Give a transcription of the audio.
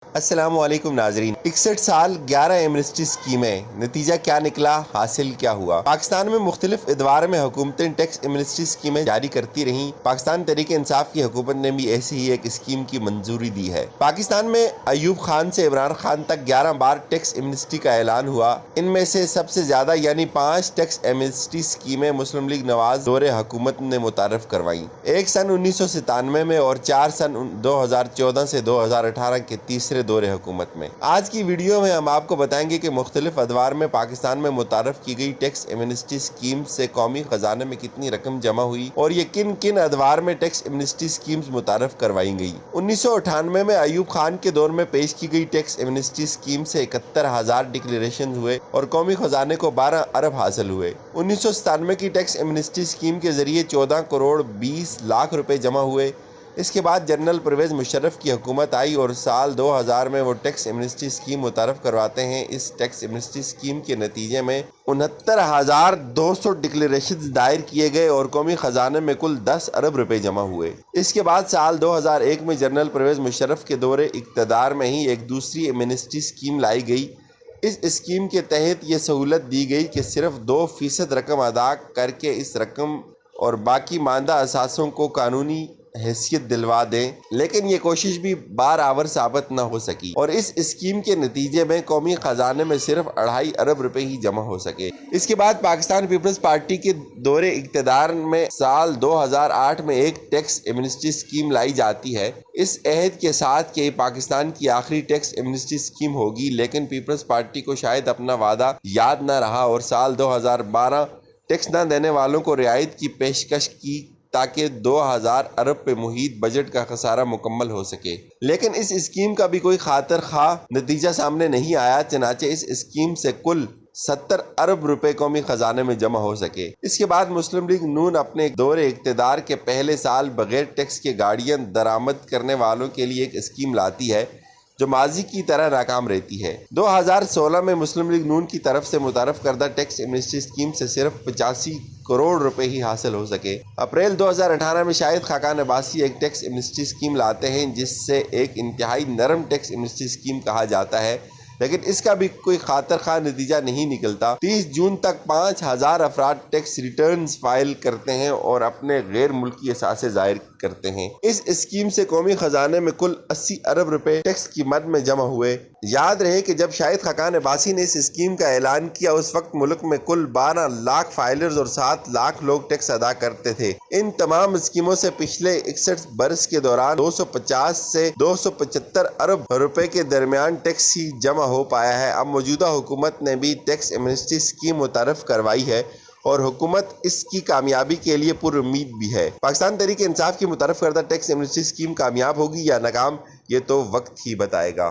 السلام علیکم ناظرین۔ 61 سال 11 ایمنسٹی اسکیمیں، نتیجہ کیا نکلا، حاصل کیا ہوا؟ پاکستان میں مختلف ادوار میں حکومتیں ٹیکس ایمنسٹی اسکیمیں جاری کرتی رہیں۔ پاکستان تحریک انصاف کی حکومت نے بھی ایسی ہی ایک اسکیم کی منظوری دی ہے۔ پاکستان میں ایوب خان سے عمران خان تک 11 بار ٹیکس ایمنسٹی کا اعلان ہوا۔ ان میں سے سب سے زیادہ یعنی 5 ٹیکس ایمنسٹی اسکیمیں مسلم لیگ نواز دور حکومت نے متعارف کروائیں، ایک سن 1997 میں اور 4 سن 2014 سے 2018 کے تیسرے دور حکومت میں۔ آج کی ویڈیو میں ہم آپ کو بتائیں گے کہ مختلف ادوار میں پاکستان میں متعارف کی گئی ٹیکس ایمنسٹی اسکیم سے قومی خزانے میں کتنی رقم جمع ہوئی اور یہ کن کن ادوار میں ٹیکس ایمنسٹی اسکیمز متعارف کروائی گئی۔ 1998 میں ایوب خان کے دور میں پیش کی گئی ٹیکس ایمنسٹی اسکیم سے 71,000 ڈکلیریشن ہوئے اور قومی خزانے کو 12 ارب حاصل ہوئے۔ 1997 کی ٹیکس ایمنسٹی اسکیم کے ذریعے 14 کروڑ 20 لاکھ روپے جمع ہوئے۔ اس کے بعد جنرل پرویز مشرف کی حکومت آئی اور سال 2000 میں وہ ٹیکس ایمنسٹی اسکیم متعارف کرواتے ہیں۔ اس ٹیکس ایمنسٹی اسکیم کے نتیجے میں 69,200 ڈکلیریشنز دائر کیے گئے اور قومی خزانے میں کل 10 ارب روپے جمع ہوئے۔ اس کے بعد سال 2001 میں جنرل پرویز مشرف کے دور اقتدار میں ہی ایک دوسری ایمنسٹی اسکیم لائی گئی۔ اس اسکیم کے تحت یہ سہولت دی گئی کہ صرف 2% رقم ادا کر کے اس رقم اور باقی ماندہ اثاثوں کو قانونی حیثیت دلوا دیں، لیکن یہ کوشش بھی بارآور ثابت نہ ہو سکی اور اس اسکیم کے نتیجے میں قومی خزانے میں صرف 2.5 ارب روپے ہی جمع ہو سکے۔ اس کے بعد پاکستان پیپلز پارٹی کے دور اقتدار میں سال 2008 میں ایک ٹیکس ایمنسٹی اسکیم لائی جاتی ہے، اس عہد کے ساتھ کہ پاکستان کی آخری ٹیکس ایمنسٹی اسکیم ہوگی، لیکن پیپلز پارٹی کو شاید اپنا وعدہ یاد نہ رہا اور سال 2012 ٹیکس نہ دینے والوں کو رعایت کی پیشکش کی تاکہ 2000 ارب پہ محیط بجٹ کا خسارہ مکمل ہو سکے، لیکن اس اسکیم کا بھی کوئی خاطر خواہ نتیجہ سامنے نہیں آیا۔ چنانچہ اس اسکیم سے کل 70 ارب روپے قومی خزانے میں جمع ہو سکے۔ اس کے بعد مسلم لیگ نون اپنے دور اقتدار کے پہلے سال بغیر ٹیکس کے گاڑیاں درآمد کرنے والوں کے لیے ایک اسکیم لاتی ہے جو ماضی کی طرح ناکام رہتی ہے۔ 2016 میں مسلم لیگ نون کی طرف سے متعارف کردہ ٹیکس ایمنسٹی اسکیم سے صرف 85 کروڑ روپے ہی حاصل ہو سکے۔ اپریل 2018 میں شاہد خاقان عباسی ایک ٹیکس ایمنسٹی اسکیم لاتے ہیں جس سے ایک انتہائی نرم ٹیکس ایمنسٹی اسکیم کہا جاتا ہے، لیکن اس کا بھی کوئی خاطر خواہ نتیجہ نہیں نکلتا۔ 30 جون تک 5,000 افراد ٹیکس ریٹرنز فائل کرتے ہیں اور اپنے غیر ملکی اثاثے ظاہر کرتے ہیں۔ اس اسکیم سے قومی خزانے میں کل 80 ارب روپے ٹیکس کی مد میں جمع ہوئے۔ یاد رہے کہ جب شاہد خاقان عباسی نے اس اسکیم کا اعلان کیا اس وقت ملک میں کل 12 لاکھ فائلرز اور 7 لاکھ لوگ ٹیکس ادا کرتے تھے۔ ان تمام اسکیموں سے پچھلے 61 برس کے دوران 250 سے 275 ارب روپے کے درمیان ٹیکس ہی جمع ہو پایا ہے۔ اب موجودہ حکومت نے بھی ٹیکس ایمنسٹی اسکیم متعارف کروائی ہے اور حکومت اس کی کامیابی کے لیے پر امید بھی ہے۔ پاکستان تحریک انصاف کی متعارف کردہ ٹیکس ایمنسٹی اسکیم کامیاب ہوگی یا ناکام، یہ تو وقت ہی بتائے گا۔